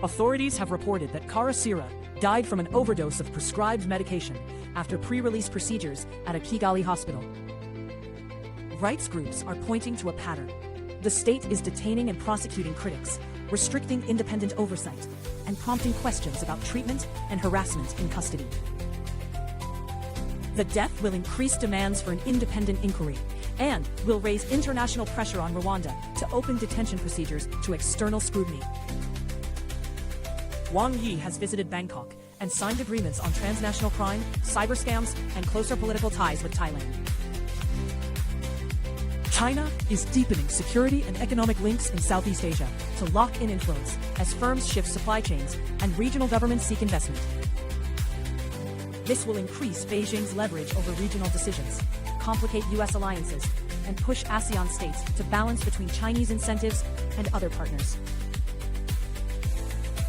Authorities have reported that Karasira died from an overdose of prescribed medication after pre-release procedures at a Kigali hospital. Rights groups are pointing to a pattern. The state is detaining and prosecuting critics, restricting independent oversight, and prompting questions about treatment and harassment in custody. The death will increase demands for an independent inquiry and will raise international pressure on Rwanda to open detention procedures to external scrutiny. Wang Yi has visited Bangkok and signed agreements on transnational crime, cyber scams, and closer political ties with Thailand. China is deepening security and economic links in Southeast Asia to lock in influence as firms shift supply chains and regional governments seek investment. This will increase Beijing's leverage over regional decisions, complicate U.S. alliances, and push ASEAN states to balance between Chinese incentives and other partners.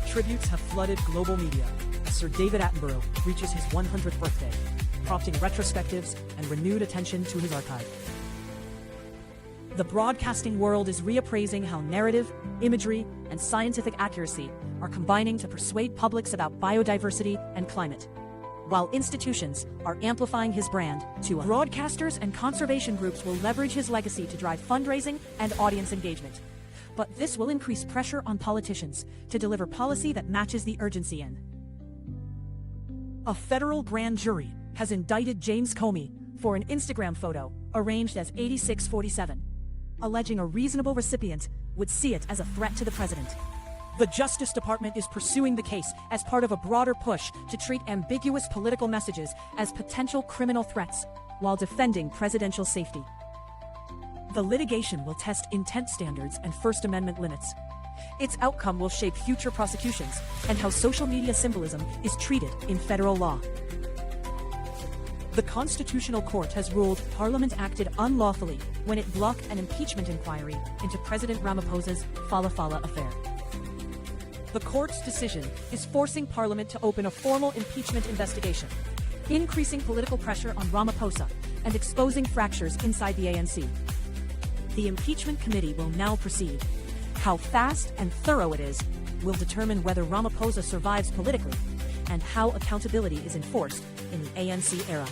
Tributes have flooded global media as Sir David Attenborough reaches his 100th birthday, prompting retrospectives and renewed attention to his archive. The broadcasting world is reappraising how narrative, imagery, and scientific accuracy are combining to persuade publics about biodiversity and climate, while institutions are amplifying his brand too. Broadcasters and conservation groups will leverage his legacy to drive fundraising and audience engagement. But this will increase pressure on politicians to deliver policy that matches the urgency in. A federal grand jury has indicted James Comey for an Instagram photo arranged as 8647, alleging a reasonable recipient would see it as a threat to the president. The Justice Department is pursuing the case as part of a broader push to treat ambiguous political messages as potential criminal threats while defending presidential safety. The litigation will test intent standards and First Amendment limits. Its outcome will shape future prosecutions and how social media symbolism is treated in federal law. The Constitutional Court has ruled Parliament acted unlawfully when it blocked an impeachment inquiry into President Ramaphosa's Fala affair. The court's decision is forcing Parliament to open a formal impeachment investigation, increasing political pressure on Ramaphosa and exposing fractures inside the ANC. The impeachment committee will now proceed. How fast and thorough it is will determine whether Ramaphosa survives politically and how accountability is enforced in the ANC era.